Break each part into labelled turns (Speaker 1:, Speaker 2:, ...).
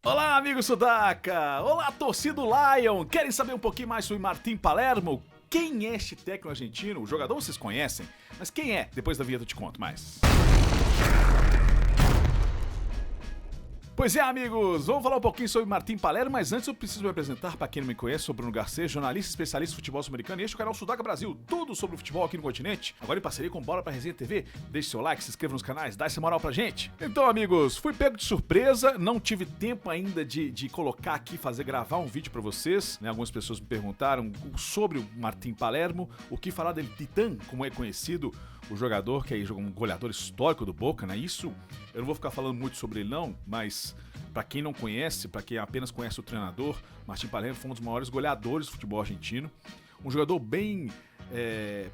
Speaker 1: Olá, amigo Sudaca! Olá, torcida do Lion! Querem saber um pouquinho mais sobre Martim Palermo? Quem é este técnico argentino? O jogador vocês conhecem, mas quem é? Depois da vinheta eu te conto mais. Pois é, amigos, vamos falar um pouquinho sobre Martim Palermo, mas antes eu preciso me apresentar. Para quem não me conhece, sou Bruno Garcês, jornalista especialista em futebol sul-americano, e este é o canal Sudaca Brasil, tudo sobre o futebol aqui no continente. Agora em parceria com Bola pra Resenha TV, deixe seu like, se inscreva nos canais, dá essa moral pra gente. Então, amigos, fui pego de surpresa, não tive tempo ainda de colocar aqui, gravar um vídeo pra vocês, né? Algumas pessoas me perguntaram sobre o Martim Palermo, o que falar dele, Titã, como é conhecido o jogador, que é um goleador histórico do Boca, né? Isso, eu não vou ficar falando muito sobre ele não, mas para quem não conhece, para quem apenas conhece o treinador, Martim Palermo foi um dos maiores goleadores do futebol argentino. Um jogador bem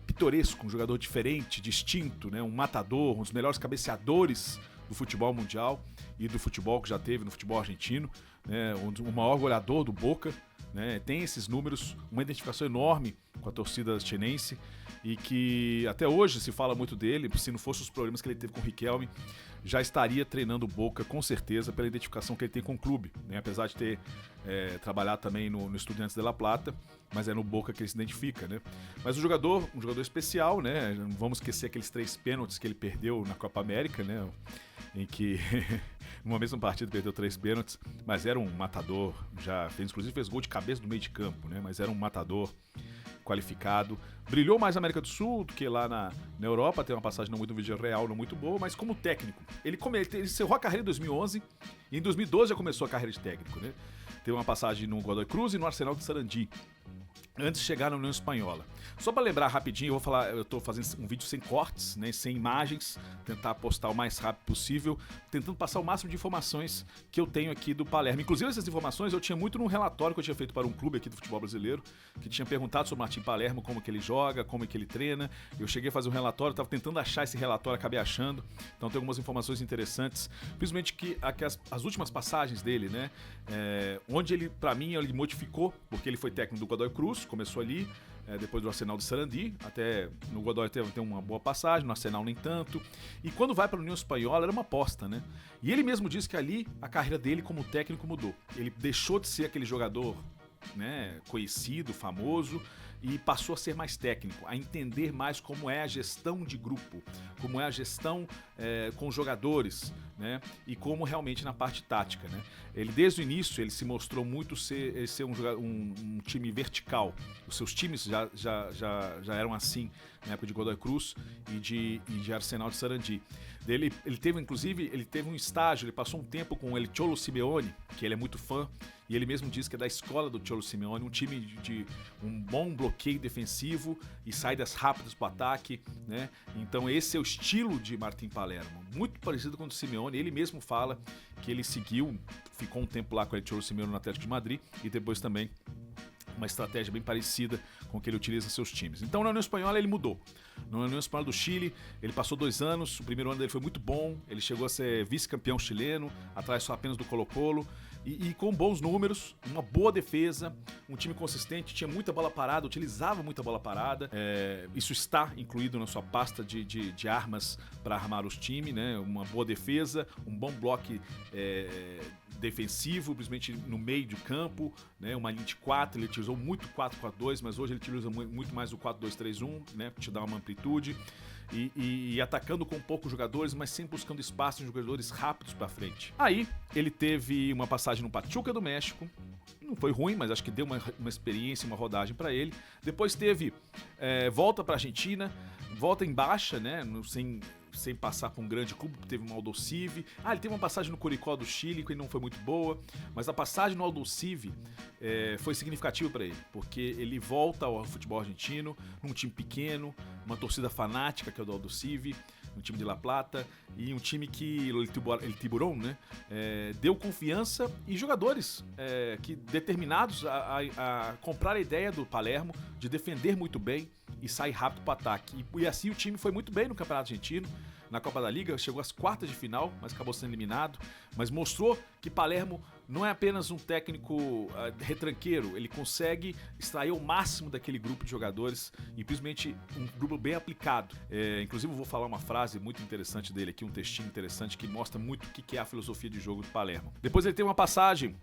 Speaker 1: pitoresco, um jogador diferente, distinto, né? Um matador, um dos melhores cabeceadores do futebol mundial e do futebol que já teve no futebol argentino, né? O maior goleador do Boca, né? Tem esses números, uma identificação enorme com a torcida chinense e que até hoje se fala muito dele. Se não fosse os problemas que ele teve com o Riquelme, já estaria treinando o Boca com certeza pela identificação que ele tem com o clube, né? Apesar de ter trabalhado também no Estudiantes de La Plata, mas é no Boca que ele se identifica, né? Mas um jogador especial, né? Não vamos esquecer aqueles 3 pênaltis que ele perdeu na Copa América, né? Em que numa mesma partida perdeu 3 pênaltis, mas era um matador, inclusive fez gol de cabeça no meio de campo, né? Mas era um matador qualificado, brilhou mais na América do Sul do que lá na Europa, tem uma passagem não muito Villarreal, não muito boa, mas como técnico, ele encerrou a carreira em 2011 e em 2012 já começou a carreira de técnico, né? Teve uma passagem no Godoy Cruz e no Arsenal de Sarandi, antes de chegar na União Espanhola. Só para lembrar rapidinho, eu tô fazendo um vídeo sem cortes, né, sem imagens, tentar postar o mais rápido possível, tentando passar o máximo de informações que eu tenho aqui do Palermo. Inclusive essas informações eu tinha muito num relatório que eu tinha feito para um clube aqui do futebol brasileiro, que tinha perguntado sobre o Martim Palermo, como que ele joga, como que ele treina. Eu cheguei a fazer um relatório, estava tentando achar esse relatório, acabei achando. Então tem algumas informações interessantes, principalmente que as últimas passagens dele, né, onde ele, para mim, ele modificou, porque ele foi técnico do Godoy Cruz, começou ali, depois do Arsenal de Sarandi, até no Godoy teve uma boa passagem, no Arsenal nem tanto, e quando vai para a União Espanhola era uma aposta, né? E ele mesmo disse que ali a carreira dele como técnico mudou. Ele deixou de ser aquele jogador, né, conhecido, famoso, e passou a ser mais técnico, a entender mais como é a gestão de grupo, como é a gestão com os jogadores, né, e como realmente na parte tática, né. Ele desde o início ele se mostrou muito ser um time vertical. Os seus times já eram assim na época de Godoy Cruz e de Arsenal de Sarandi. Ele teve um estágio, ele passou um tempo com o Cholo Simeone, que ele é muito fã, e ele mesmo diz que é da escola do Cholo Simeone, um time de um bom bloqueio defensivo e saídas rápidas para o ataque, né? Então esse é o estilo de Martim Palermo, muito parecido com o do Simeone. Ele mesmo fala que ele ficou um tempo lá com o Cholo Simeone no Atlético de Madrid e depois também uma estratégia bem parecida com o que ele utiliza em seus times. Então na União Espanhola ele mudou. Na União Espanhola do Chile ele passou 2 anos, o primeiro ano dele foi muito bom, ele chegou a ser vice-campeão chileno, atrás só apenas do Colo-Colo, e com bons números, uma boa defesa, um time consistente, tinha muita bola parada, utilizava muita bola parada, isso está incluído na sua pasta de armas para armar os times, né? Uma boa defesa, um bom bloco defensivo, principalmente no meio de campo, né? Uma linha de 4, ele utilizou muito 4-4-2, mas hoje ele utiliza muito mais o 4-2-3-1, né? Que te dá uma amplitude. E atacando com poucos jogadores, mas sempre buscando espaço em jogadores rápidos para frente. Aí ele teve uma passagem no Pachuca do México, não foi ruim, mas acho que deu uma experiência, uma rodagem para ele. Depois teve volta para a Argentina, volta em baixa, né, sem passar por um grande clube, teve uma Aldosivi. Ele teve uma passagem no Curicó do Chile, que não foi muito boa, mas a passagem no Aldosivi foi significativa para ele, porque ele volta ao futebol argentino, num time pequeno, uma torcida fanática, que é o do Aldosivi, um time de La Plata, e um time que, El Tiburón, né, deu confiança e jogadores que determinados a comprar a ideia do Palermo de defender muito bem e sair rápido para o ataque. E assim o time foi muito bem no Campeonato Argentino, na Copa da Liga, chegou às quartas de final, mas acabou sendo eliminado, mas mostrou que Palermo não é apenas um técnico retranqueiro, ele consegue extrair o máximo daquele grupo de jogadores e principalmente um grupo bem aplicado. Inclusive eu vou falar uma frase muito interessante dele aqui, um textinho interessante que mostra muito o que é a filosofia de jogo do Palermo. Depois ele tem uma passagem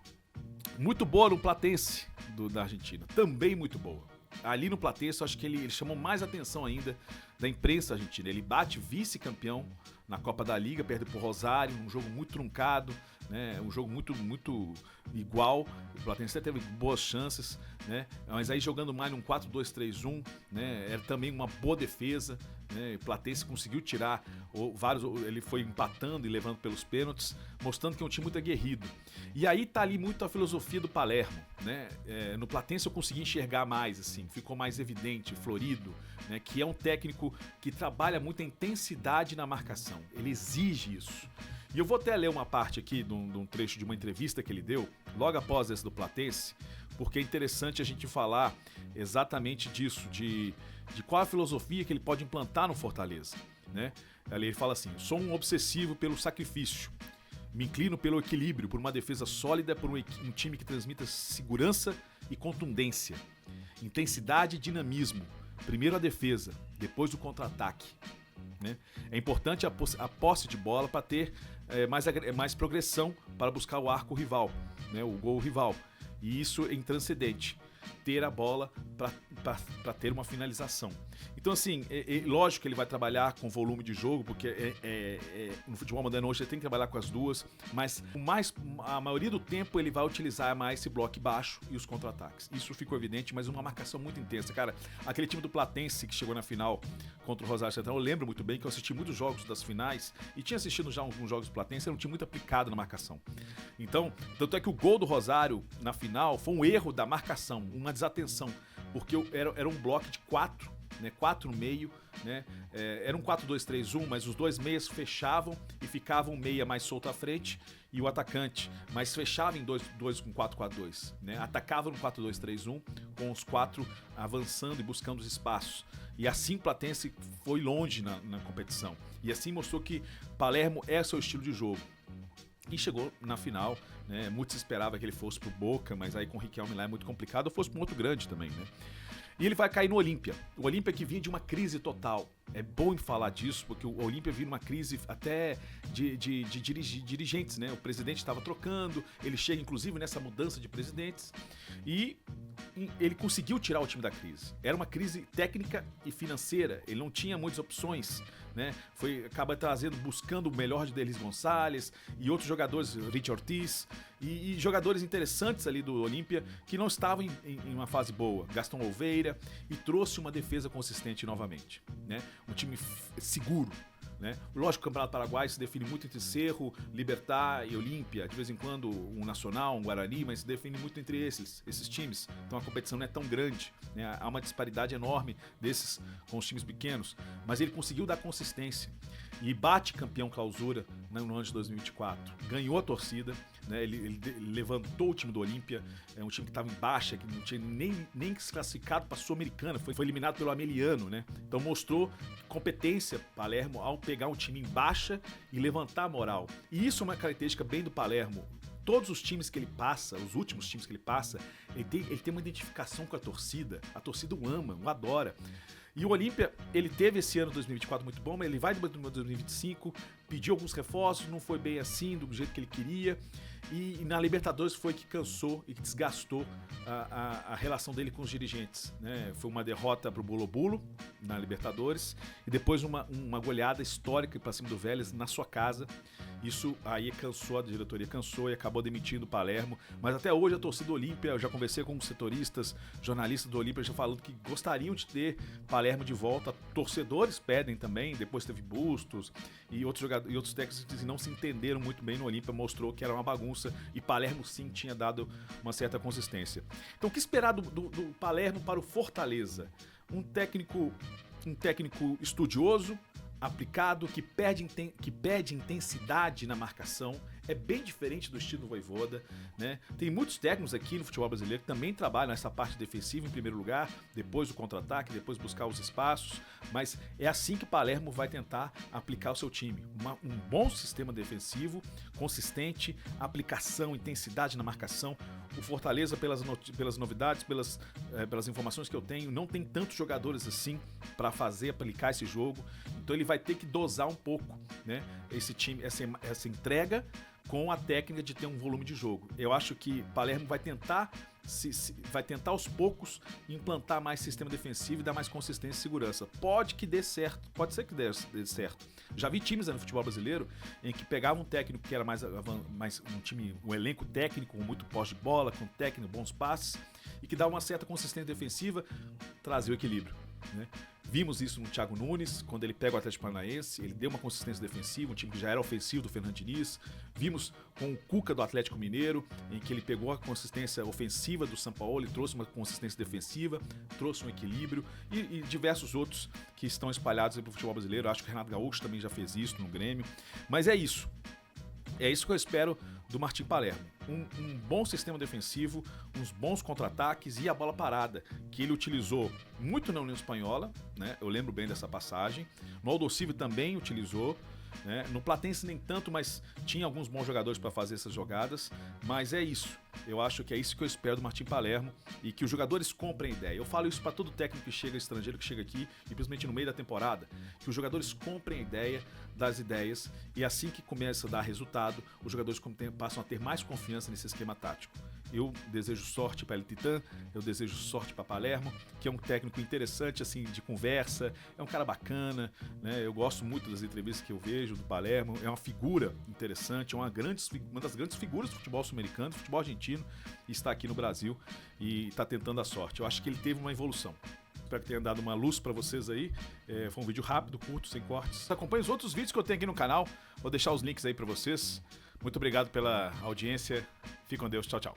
Speaker 1: muito boa no Platense da Argentina, também muito boa. Ali no Platense eu acho que ele chamou mais atenção ainda da imprensa argentina. Ele bate vice-campeão na Copa da Liga, perde por Rosário, um jogo muito truncado, né? Um jogo muito igual. O Platense teve boas chances, né? Mas aí jogando mais num 4-2-3-1, né? Era também uma boa defesa, né? O Platense conseguiu tirar vários, ele foi empatando e levando pelos pênaltis, mostrando que é um time muito aguerrido. E aí tá ali muito a filosofia do Palermo, né? No Platense eu consegui enxergar mais, assim, ficou mais evidente, florido, né? Que é um técnico que trabalha muito a intensidade na marcação. Ele exige isso. E eu vou até ler uma parte aqui de um trecho de uma entrevista que ele deu, logo após esse do Platense, porque é interessante a gente falar exatamente disso, de qual a filosofia que ele pode implantar no Fortaleza, né? Ali ele fala assim: sou um obsessivo pelo sacrifício, me inclino pelo equilíbrio, por uma defesa sólida, por um time que transmita segurança e contundência, intensidade e dinamismo, primeiro a defesa, depois o contra-ataque. Né? É importante a posse de bola para ter mais progressão para buscar o arco rival, né? O gol rival. E isso é intranscendente, ter a bola para ter uma finalização. Então, assim, lógico que ele vai trabalhar com volume de jogo, porque no futebol moderno hoje ele tem que trabalhar com as duas, mas a maioria do tempo ele vai utilizar mais esse bloco baixo e os contra-ataques. Isso ficou evidente, mas uma marcação muito intensa. Cara, aquele time do Platense que chegou na final contra o Rosário Central, eu lembro muito bem que eu assisti muitos jogos das finais e tinha assistido já alguns jogos do Platense, era um time muito aplicado na marcação. Então, tanto é que o gol do Rosário na final foi um erro da marcação, uma desatenção, porque era um bloco de 4, né, 4 no meio, né, era um 4-2-3-1, mas os dois meias fechavam e ficava um meia mais solto à frente e o atacante, mas fechava em dois com 4-4-2, né, atacava no 4-2-3-1 com os 4 avançando e buscando os espaços. E assim o Platense foi longe na competição. E assim mostrou que Palermo é seu estilo de jogo. E chegou na final, né? Muito se esperava que ele fosse pro Boca, mas aí com o Riquelme lá é muito complicado, ou fosse para um outro grande também, né? E ele vai cair no Olímpia. O Olímpia que vinha de uma crise total. É bom falar disso, porque o Olímpia vinha numa crise até de dirigentes, né? O presidente estava trocando, ele chega inclusive nessa mudança de presidentes e ele conseguiu tirar o time da crise. Era uma crise técnica e financeira, ele não tinha muitas opções, né? Acaba buscando o melhor de Derlis Gonçalves e outros jogadores, Rich Ortiz, e jogadores interessantes ali do Olímpia que não estavam em uma fase boa. Gastão Oliveira, e trouxe uma defesa consistente novamente, né? Um time seguro, né? Lógico que o Campeonato Paraguai se define muito entre Cerro, Libertad e Olímpia, de vez em quando um Nacional, um Guarani, mas se define muito entre esses times. Então a competição não é tão grande, né? Há uma disparidade enorme desses com os times pequenos, mas ele conseguiu dar consistência e bate campeão clausura no ano de 2024, ganhou a torcida, né? Ele levantou o time do Olímpia, um time que estava em baixa, que não tinha nem se classificado para a Sul-Americana, foi eliminado pelo Ameliano, né? Então mostrou competência Palermo ao pegar um time em baixa e levantar a moral. E isso é uma característica bem do Palermo. Todos os times que ele passa, os últimos times que ele passa, ele tem uma identificação com a torcida o ama, o adora. E o Olímpia, ele teve esse ano 2024 muito bom, mas ele vai de 2025, pediu alguns reforços, não foi bem assim, do jeito que ele queria. E na Libertadores foi que cansou e que desgastou a relação dele com os dirigentes, né? Foi uma derrota pro Bulo na Libertadores e depois uma goleada histórica para cima do Vélez na sua casa. Isso aí cansou, a diretoria cansou e acabou demitindo o Palermo. Mas até hoje a torcida do Olímpia, eu já conversei com os setoristas, jornalistas do Olímpia, já falando que gostariam de ter Palermo de volta. Torcedores pedem também, depois teve Bustos e outros jogadores e outros técnicos que não se entenderam muito bem no Olímpia, mostrou que era uma bagunça e Palermo sim tinha dado uma certa consistência. Então o que esperar do Palermo para o Fortaleza? Um técnico estudioso, aplicado, que pede intensidade na marcação. é bem diferente do estilo do Vojvoda, né? Tem muitos técnicos aqui no futebol brasileiro que também trabalham nessa parte defensiva em primeiro lugar, depois o contra-ataque, depois buscar os espaços, mas é assim que o Palermo vai tentar aplicar o seu time. Um bom sistema defensivo, consistente, aplicação, intensidade na marcação. O Fortaleza, pelas novidades, pelas informações que eu tenho, não tem tantos jogadores assim para aplicar esse jogo, então ele vai ter que dosar um pouco, né, esse time, essa entrega com a técnica de ter um volume de jogo. Eu acho que Palermo vai tentar aos poucos implantar mais sistema defensivo e dar mais consistência e segurança. Pode que dê certo, pode ser que dê certo. Já vi times no futebol brasileiro em que pegavam um técnico que era mais um elenco técnico com muito posse de bola, com técnico, bons passes, e que dava uma certa consistência defensiva, trazia o equilíbrio, né? Vimos isso no Thiago Nunes, quando ele pega o Atlético Paranaense, ele deu uma consistência defensiva, um time que já era ofensivo do Fernando Diniz. Vimos com o Cuca do Atlético Mineiro, em que ele pegou a consistência ofensiva do Sampaoli, trouxe uma consistência defensiva, trouxe um equilíbrio, e diversos outros que estão espalhados para o futebol brasileiro. Acho que o Renato Gaúcho também já fez isso no Grêmio. Mas é isso. É isso que eu espero do Martim Palermo. Um bom sistema defensivo, uns bons contra-ataques e a bola parada, que ele utilizou muito na União Espanhola, né? Eu lembro bem dessa passagem. No Aldosivo também utilizou, né? No Platense nem tanto, mas tinha alguns bons jogadores para fazer essas jogadas. Mas é isso. Eu acho que é isso que eu espero do Martim Palermo e que os jogadores comprem a ideia. Eu falo isso para todo técnico que chega, estrangeiro que chega aqui, e principalmente no meio da temporada, que os jogadores comprem a ideia das ideias, e assim que começa a dar resultado, os jogadores passam a ter mais confiança nesse esquema tático. Eu desejo sorte para El Titã, eu desejo sorte para Palermo, que é um técnico interessante, assim, de conversa, é um cara bacana, né? Eu gosto muito das entrevistas que eu vejo do Palermo, é uma figura interessante, é uma das grandes figuras do futebol sul-americano, do futebol argentino, e está aqui no Brasil e está tentando a sorte. Eu acho que ele teve uma evolução. Espero que tenha dado uma luz para vocês aí. Foi um vídeo rápido, curto, sem cortes. Acompanhe os outros vídeos que eu tenho aqui no canal. Vou deixar os links aí para vocês. Muito obrigado pela audiência. Fique com Deus. Tchau, tchau.